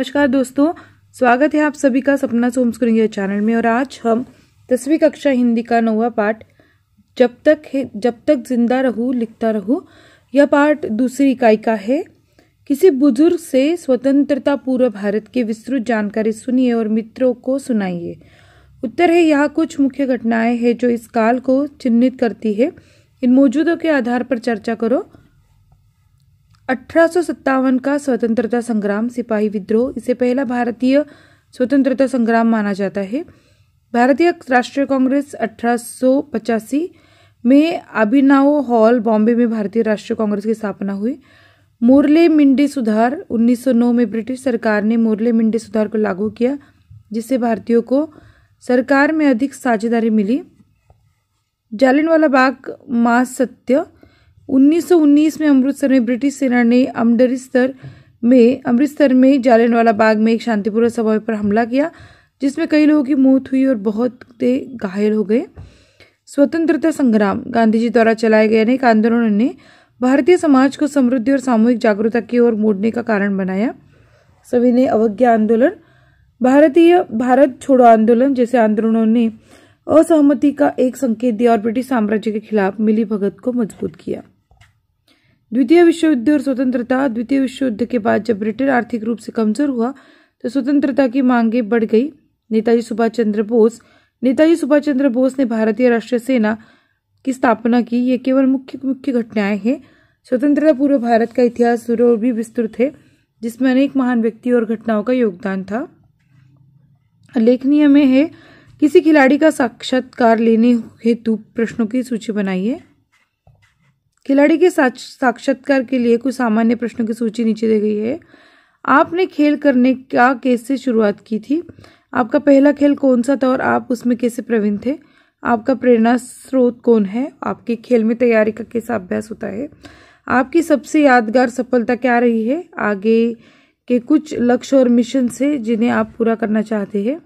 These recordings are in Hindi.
नमस्कार दोस्तों, स्वागत है आप सभी का सपना से होमस्कूलिंग इंडिया चैनल में। और आज हम 10वीं कक्षा हिंदी का 9वां पाठ जब तक जिंदा रहूं लिखता रहूं, यह पाठ दूसरी इकाई का है। किसी बुजुर्ग से स्वतंत्रता पूर्व भारत की विस्तृत जानकारी सुनिए और मित्रों को सुनाइए। उत्तर है, यहाँ कुछ मुख्य घटनाएं हैं जो इस काल को चिन्हित करती है। इन मौजूदों के आधार पर चर्चा करो। 1857 का स्वतंत्रता संग्राम, सिपाही विद्रोह, इसे पहला भारतीय स्वतंत्रता संग्राम माना जाता है। भारतीय राष्ट्रीय कांग्रेस 1885 में अभिनव हॉल, बॉम्बे में भारतीय राष्ट्रीय कांग्रेस की स्थापना हुई। मोर्ले मिंडी सुधार, 1909 में ब्रिटिश सरकार ने मोर्ले मिंडी सुधार को लागू किया, जिससे भारतीयों को सरकार में अधिक साझेदारी मिली। जालियनवाला बाग मास सत्य, 1919 में अमृतसर में ब्रिटिश सेना ने अमृतसर में जालियनवाला बाग में एक शांतिपूर्ण सभा पर हमला किया, जिसमें कई लोगों की मौत हुई और बहुत घायल हो गए। स्वतंत्रता संग्राम, गांधी जी द्वारा चलाए गए अनेक आंदोलनों ने भारतीय समाज को समृद्धि और सामूहिक जागरूकता की ओर मोड़ने का कारण बनाया। सविनय अवज्ञा आंदोलन, भारत छोड़ो आंदोलन जैसे आंदोलनों ने असहमति का एक संकेत दिया और ब्रिटिश साम्राज्य के खिलाफ मिली भगत को मजबूत किया। द्वितीय विश्व युद्ध और स्वतंत्रता, द्वितीय विश्व युद्ध के बाद जब ब्रिटेन आर्थिक रूप से कमजोर हुआ तो स्वतंत्रता की मांगें बढ़ गई। नेताजी सुभाष चंद्र बोस ने भारतीय राष्ट्रीय सेना की स्थापना की। ये केवल मुख्य घटनाएं हैं। स्वतंत्रता पूर्व भारत का इतिहास और भी विस्तृत है, जिसमें अनेक महान व्यक्ति और घटनाओं का योगदान था। लेखनीय में है, किसी खिलाड़ी का साक्षात्कार लेने हेतु प्रश्नों की सूची बनाइए। खिलाड़ी के साक्षात्कार के लिए कुछ सामान्य प्रश्नों की सूची नीचे दी गई है। आपने खेल करने का कैसे शुरुआत की थी? आपका पहला खेल कौन सा था और आप उसमें कैसे प्रवीण थे? आपका प्रेरणा स्रोत कौन है? आपके खेल में तैयारी का कैसा अभ्यास होता है? आपकी सबसे यादगार सफलता क्या रही है? आगे के कुछ लक्ष्य और मिशन से जिन्हें आप पूरा करना चाहते हैं।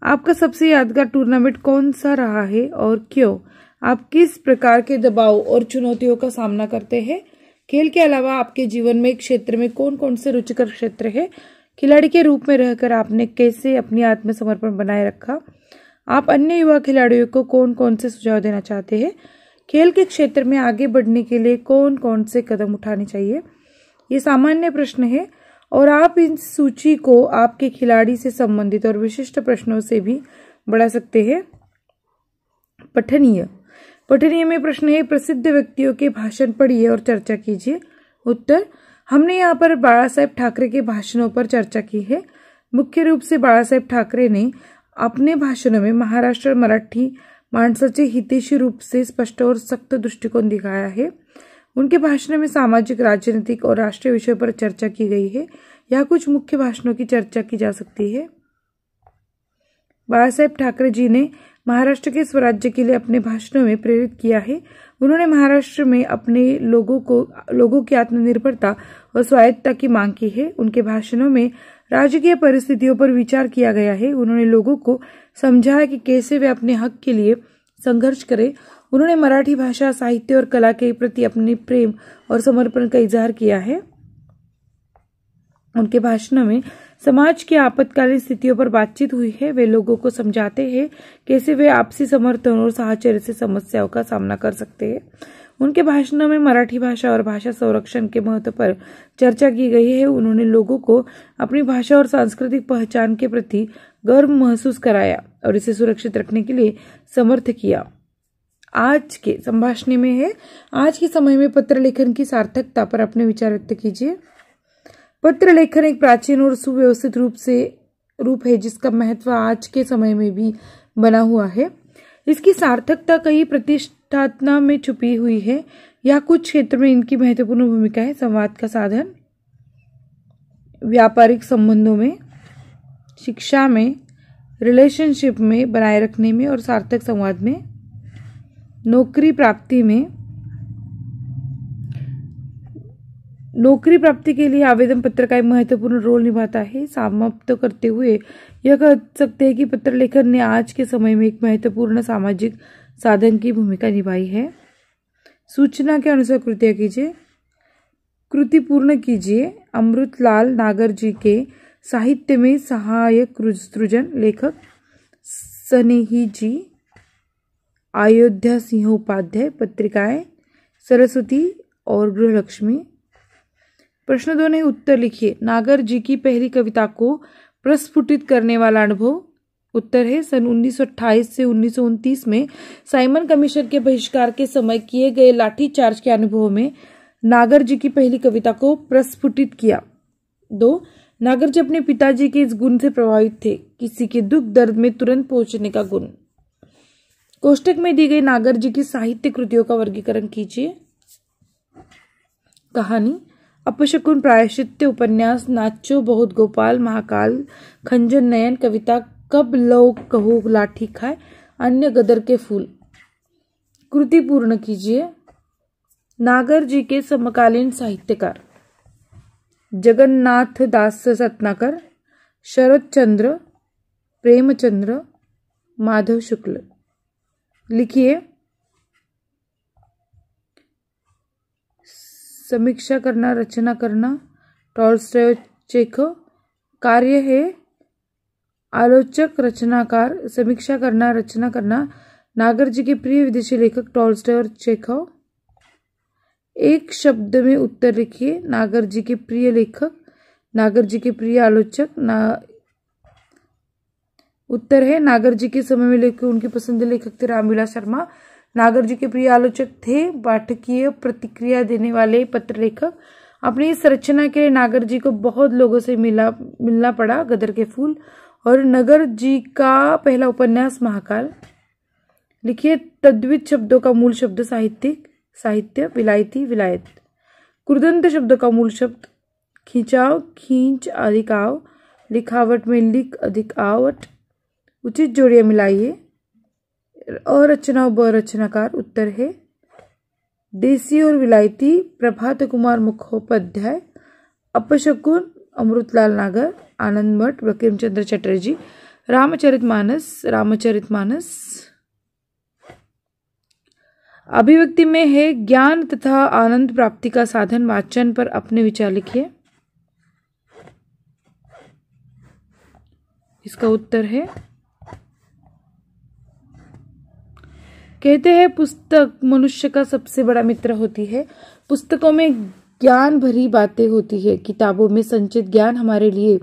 आपका सबसे यादगार टूर्नामेंट कौन सा रहा है और क्यों? आप किस प्रकार के दबाव और चुनौतियों का सामना करते हैं? खेल के अलावा आपके जीवन में क्षेत्र में कौन कौन से रुचिकर क्षेत्र है? खिलाड़ी के रूप में रहकर आपने कैसे अपनी आत्मसमर्पण बनाए रखा? आप अन्य युवा खिलाड़ियों को कौन कौन से सुझाव देना चाहते हैं? खेल के क्षेत्र में आगे बढ़ने के लिए कौन कौन से कदम उठाने चाहिए? ये सामान्य प्रश्न है और आप इन सूची को आपके खिलाड़ी से संबंधित और विशिष्ट प्रश्नों से भी बढ़ा सकते हैं। पठनीय में प्रश्न है, प्रसिद्ध व्यक्तियों के भाषण पढ़िए और चर्चा कीजिए। उत्तर, हमने यहाँ पर बाला साहेब ठाकरे के भाषणों पर चर्चा की है। मुख्य रूप से बाला साहेब ठाकरे ने अपने भाषणों में महाराष्ट्र और मराठी माणसाचे हितैषी रूप से स्पष्ट और सख्त दृष्टिकोण दिखाया है। उनके भाषणों में सामाजिक, राजनीतिक और राष्ट्रीय विषयों पर चर्चा की गई है। यहाँ कुछ मुख्य भाषणों की चर्चा की जा सकती है। बाला साहेब ठाकरे जी ने महाराष्ट्र के स्वराज्य के लिए अपने भाषणों में प्रेरित किया है। उन्होंने महाराष्ट्र में अपने लोगों की आत्मनिर्भरता और स्वायत्तता की मांग की है। उनके भाषणों में राजकीय परिस्थितियों पर विचार किया गया है। उन्होंने लोगों को समझाया कि कैसे वे अपने हक के लिए संघर्ष करें। उन्होंने मराठी भाषा, साहित्य और कला के प्रति अपने प्रेम और समर्पण का इजहार किया है। उनके भाषणों में समाज की आपातकालीन स्थितियों पर बातचीत हुई है। वे लोगों को समझाते हैं कैसे वे आपसी समर्थन और साहचर्य से समस्याओं का सामना कर सकते हैं। उनके भाषणों में मराठी भाषा और भाषा संरक्षण के महत्व पर चर्चा की गई है। उन्होंने लोगों को अपनी भाषा और सांस्कृतिक पहचान के प्रति गर्व महसूस कराया और इसे सुरक्षित रखने के लिए समर्थ किया। आज के संभाषण में है, आज के समय में पत्र लेखन की सार्थकता पर अपने विचार व्यक्त कीजिए। पत्र लेखन एक प्राचीन और सुव्यवस्थित रूप है जिसका महत्व आज के समय में भी बना हुआ है। इसकी सार्थकता कई प्रतिष्ठात्मता में छुपी हुई है। या कुछ क्षेत्रों में इनकी महत्वपूर्ण भूमिका है। संवाद का साधन, व्यापारिक संबंधों में, शिक्षा में, रिलेशनशिप में बनाए रखने में और सार्थक संवाद में, नौकरी प्राप्ति के लिए आवेदन पत्र का एक महत्वपूर्ण रोल निभाता है। समाप्त करते हुए यह कह सकते हैं कि पत्र लेखन ने आज के समय में एक महत्वपूर्ण सामाजिक साधन की भूमिका निभाई है। सूचना के अनुसार कृत्य कीजिए। कृति पूर्ण कीजिए। अमृतलाल नागर जी के साहित्य में सहायक सृजन लेखक स्नेही जी, अयोध्या सिंह उपाध्याय, पत्रिकाएं सरस्वती और गृहलक्ष्मी। प्रश्न 2 ने उत्तर लिखिए। नागर जी की पहली कविता को प्रस्फुटित करने वाला अनुभव। उत्तर है सन 1928 से 1929 में साइमन कमीशन के बहिष्कार के समय किए गए लाठीचार्ज के अनुभव में नागर जी की पहली कविता को प्रस्फुटित किया। 2, नागर जी अपने पिताजी के इस गुण से प्रभावित थे, किसी के दुख दर्द में तुरंत पहुंचने का गुण। कोष्टक में दी गई नागर जी की साहित्य कृतियों का वर्गीकरण कीजिए। कहानी, अपशकुन, प्रायश्चित्त, उपन्यास, नाचो बहुत गोपाल, महाकाल, खंजन नयन, कविता, कब लोग कहो लाठी खाए, अन्य गदर के फूल। कृति पूर्ण कीजिए। नागर जी के समकालीन साहित्यकार जगन्नाथ दास रत्नाकर, शरद चंद्र, प्रेमचंद्र, माधव शुक्ल। लिखिए। समीक्षा करना, रचना करना, टॉल्स्टॉय, चेखव। कार्य है आलोचक, रचनाकार। समीक्षा करना, रचना करना, नागर जी के प्रिय विदेशी लेखक टॉल्स्टॉय और चेखव। एक शब्द में उत्तर लिखिए। नागर जी के प्रिय लेखक, नागर जी के प्रिय आलोचक। उत्तर है नागर जी के समय में लेखक, उनके पसंदीदा लेखक थे रामविलास शर्मा। नागर जी के प्रिय आलोचक थे पाठकीय प्रतिक्रिया देने वाले पत्र लेखक। अपनी इस रचना के लिए नागर जी को बहुत लोगों से मिलना पड़ा। गदर के फूल और नगर जी का पहला उपन्यास महाकाल। लिखिए। तद्वित शब्दों का मूल शब्द साहित्यिक, साहित्य, विलायती, विलायत। कृदंत शब्दों का मूल शब्द खिंचाव, खींच, अधिक आव, लिखावट में लिख, अधिक आवट। उचित जोड़ियां मिलाइए। अरचना व रचनाकार। उत्तर है देसी और विलायती, प्रभात कुमार मुखोपाध्याय। अपशकुन, अमृतलाल नागर, आनंद मठ, बंकिमचंद्र चटर्जी। रामचरितमानस, रामचरितमानस। अभिव्यक्ति में है ज्ञान तथा आनंद प्राप्ति का साधन। वाचन पर अपने विचार लिखिए। इसका उत्तर है, कहते हैं पुस्तक मनुष्य का सबसे बड़ा मित्र होती है। पुस्तकों में ज्ञान भरी बातें होती है। किताबों में संचित ज्ञान हमारे लिए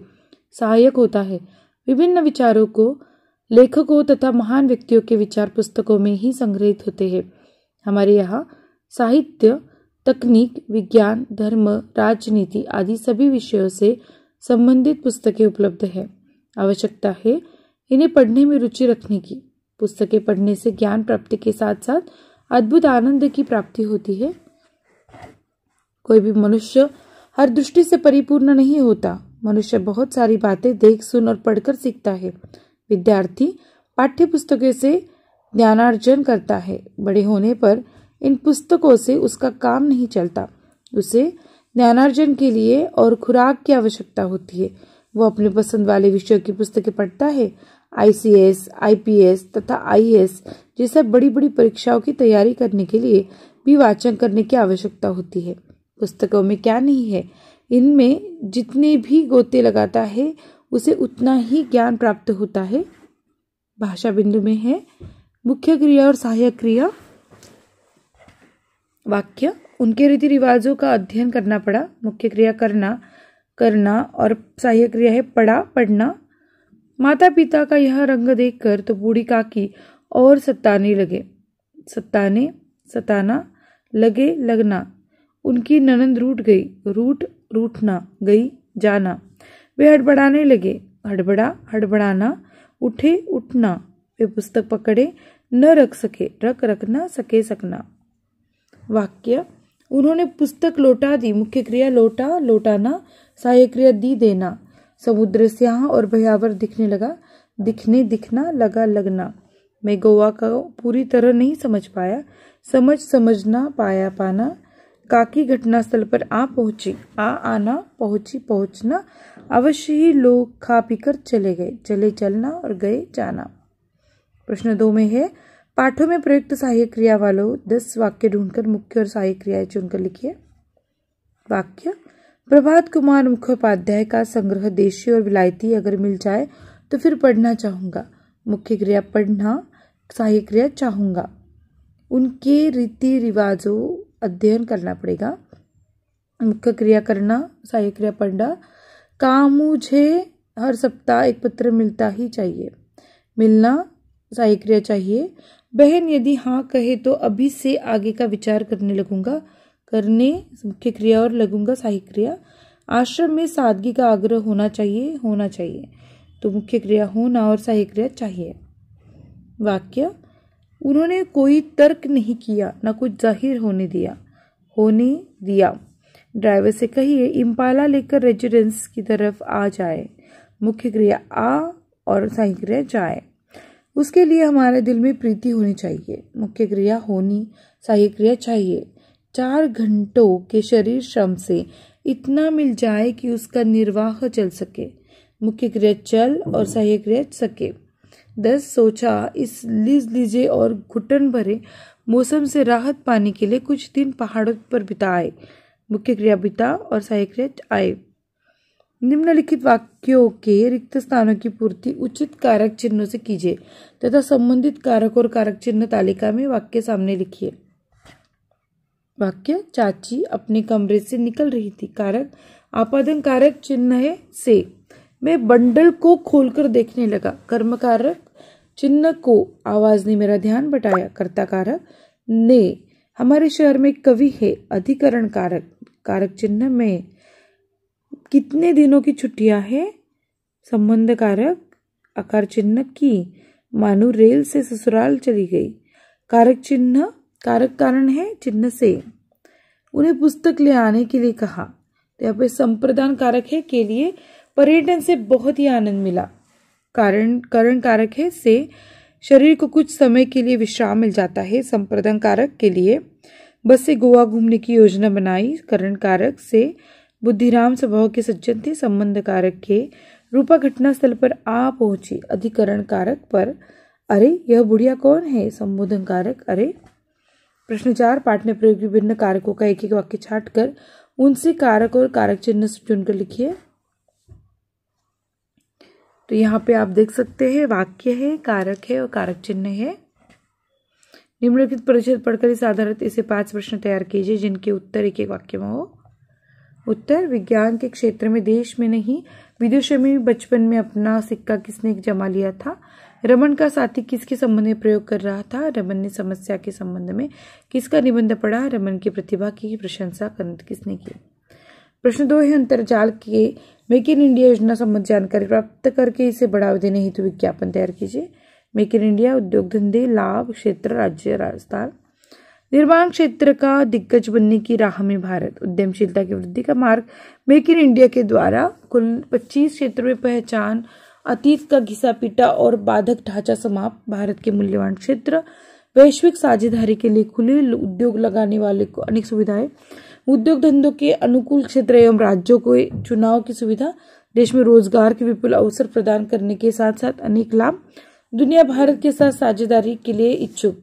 सहायक होता है। विभिन्न विचारों को, लेखकों तथा महान व्यक्तियों के विचार पुस्तकों में ही संग्रहित होते हैं। हमारे यहाँ साहित्य, तकनीक, विज्ञान, धर्म, राजनीति आदि सभी विषयों से संबंधित पुस्तकें उपलब्ध है। आवश्यकता है इन्हें पढ़ने में रुचि रखने की। पुस्तकें पढ़ने से ज्ञान प्राप्ति के साथ साथ अद्भुत आनंद की प्राप्ति होती है। कोई भी मनुष्य हर दृष्टि से परिपूर्ण नहीं होता। मनुष्य बहुत सारी बातें देख, सुन और पढ़कर सीखता है। विद्यार्थी पाठ्य पुस्तकों से ज्ञानार्जन करता है। बड़े होने पर इन पुस्तकों से उसका काम नहीं चलता। उसे ज्ञानार्जन के लिए और खुराक की आवश्यकता होती है। वो अपने पसंद वाले विषयों की पुस्तकें पढ़ता है। ICS, IPS तथा IAS जैसे बड़ी बड़ी परीक्षाओं की तैयारी करने के लिए भी वाचन करने की आवश्यकता होती है। पुस्तकों में क्या नहीं है, इनमें जितने भी गोते लगाता है उसे उतना ही ज्ञान प्राप्त होता है। भाषा बिंदु में है मुख्य क्रिया और सहायक क्रिया। वाक्य, उनके रीति रिवाजों का अध्ययन करना पड़ा। मुख्य क्रिया करना और सहायक क्रिया है पढ़ा, पढ़ना। माता पिता का यह रंग देखकर तो बूढ़ी काकी और सताने लगे। सताने, सताना, लगे, लगना। उनकी ननद रूठ गई, रूठना, गई, जाना। वे हड़बड़ाने लगे, हड़बड़ा, हड़बड़ाना। उठे, उठना। वे पुस्तक पकड़े, न रख सके, रखना, सके, सकना। वाक्य, उन्होंने पुस्तक लौटा दी। मुख्य क्रिया लौटा, लौटाना। सहायक क्रिया दी, देना। समुद्र स्याह और भयावह दिखने लगा, दिखने, दिखना, लगा, लगना। मैं गोवा का पूरी तरह नहीं समझ पाया। समझना, पाया, पाना। काकी घटनास्थल पर आ पहुंची, आना, पहुंची, पहुंचना। अवश्य ही लोग खा पीकर चले गए, चले, चलना और गए, जाना। प्रश्न 2 में है पाठों में प्रयुक्त सहायक क्रिया वालों 10 वाक्य ढूंढकर मुख्य और सहायक क्रियाएं चुनकर लिखिए। वाक्य प्रभात कुमार मुखोपाध्याय का संग्रह देशी और विलायती अगर मिल जाए तो फिर पढ़ना चाहूँगा। मुख्य क्रिया पढ़ना, सहायक क्रिया चाहूँगा। उनके रीति रिवाजों अध्ययन करना पड़ेगा। मुख्य क्रिया करना, सहायक क्रिया पढ़ना। काम मुझे हर सप्ताह एक पत्र मिलता ही चाहिए। मिलना, सहायक क्रिया चाहिए। बहन यदि हाँ कहे तो अभी से आगे का विचार करने लगूंगा। करने मुख्य क्रिया और लगूंगा सहायक क्रिया। आश्रम में सादगी का आग्रह होना चाहिए। होना चाहिए तो मुख्य क्रिया होना और सहायक क्रिया चाहिए। वाक्य उन्होंने कोई तर्क नहीं किया, न कुछ जाहिर होने दिया। होने दिया। ड्राइवर से कहिए इम्पाला लेकर रेजिडेंस की तरफ आ जाए। मुख्य क्रिया आ और सहायक क्रिया जाए। उसके लिए हमारे दिल में प्रीति होनी चाहिए। मुख्य क्रिया होनी, सहायक क्रिया चाहिए। 4 घंटों के शरीर श्रम से इतना मिल जाए कि उसका निर्वाह चल सके। मुख्य क्रिया चल और सहायक क्रिया सके। 10 सोचा इस लीजिए और घुटन भरे मौसम से राहत पाने के लिए कुछ दिन पहाड़ों पर बिताए। मुख्य क्रिया बिता और सहायक क्रिया आए। निम्नलिखित वाक्यों के रिक्त स्थानों की पूर्ति उचित कारक चिन्हों से कीजिए तथा संबंधित कारक और कारक चिन्ह तालिका में वाक्य सामने लिखिए। वाक्य चाची अपने कमरे से निकल रही थी। कारक आपादन कारक चिन्ह है से। मैं बंडल को खोलकर देखने लगा। कर्म कारक चिन्ह को आवाज ने मेरा ध्यान बटाया। कर्ता कारक ने हमारे शहर में कवि है। अधिकरण कारक कारक चिन्ह में कितने दिनों की छुट्टियां है। संबंध कारक आकार चिन्ह की मानू रेल से ससुराल चली गई। कारक चिन्ह कारक कारण है चिन्ह से। उन्हें पुस्तक ले आने के लिए कहा। तो यहाँ पे संप्रदान कारक है के लिए। पर्यटन से बहुत ही आनंद मिला। कारण कारक है से। शरीर को कुछ समय के लिए विश्राम मिल जाता है। संप्रदान कारक के लिए। बस से गोवा घूमने की योजना बनाई। करण कारक से। बुद्धिराम स्वभाव के सज्जन थे। संबंध कारक के। रूपा घटना स्थल पर आ पहुंची। अधिकरण कारक पर। अरे यह बुढ़िया कौन है। संबोधन कारक अरे। प्रश्न 4 पाठ में प्रयुक्त विभिन्न कारकों का एक एक वाक्य छांटकर उनसे कारक और कारक चिन्ह चुनकर लिखिए। तो यहाँ पे आप देख सकते हैं वाक्य है, कारक है और कारक चिन्ह है। निम्नलिखित परिच्छेद पढ़कर इस आधारित इसे 5 प्रश्न तैयार कीजिए जिनके उत्तर एक एक वाक्य में हो। उत्तर विज्ञान के क्षेत्र में देश में नहीं विदेशों में बचपन में अपना सिक्का किसने जमा लिया था। रमन का साथी किसके संबंध में प्रयोग कर रहा था। रमन ने समस्या के संबंध में किसका निबंध पढ़ा। रमन की प्रतिभा की प्रशंसा किसने की। प्रश्न 2 है अंतरजाल के मेक इन इंडिया योजना संबंधी जानकारी प्राप्त करके इसे बढ़ावा देने हेतु विज्ञापन तैयार कीजिए। मेक इन इंडिया उद्योग धंधे लाभ क्षेत्र राज्य राजस्थान। निर्माण क्षेत्र का दिग्गज बनने की राह में भारत। उद्यमशीलता की वृद्धि का मार्ग। मेक इन इंडिया के द्वारा कुल 25 क्षेत्रों में पहचान। अतीत का घिसा पीटा और बाधक ढांचा समाप्त। भारत के मूल्यवान क्षेत्र। वैश्विक साझेदारी के लिए खुले उद्योग लगाने वाले को अनेक सुविधाएं। उद्योग धंधों के अनुकूल क्षेत्र एवं राज्यों को चुनाव की सुविधा। देश में रोजगार के विपुल अवसर प्रदान करने के साथ साथ अनेक लाभ। दुनिया भारत के साथ साझेदारी के लिए इच्छुक।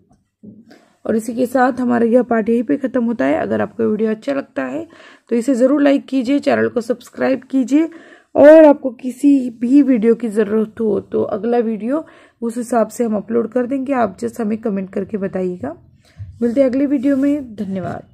और इसी के साथ हमारा यह पाठ यहीं पे खत्म होता है। अगर आपको वीडियो अच्छा लगता है तो इसे जरूर लाइक कीजिए, चैनल को सब्सक्राइब कीजिए और आपको किसी भी वीडियो की जरूरत हो तो अगला वीडियो उस हिसाब से हम अपलोड कर देंगे। आप जस्ट हमें कमेंट करके बताइएगा। मिलते हैं अगले वीडियो में। धन्यवाद।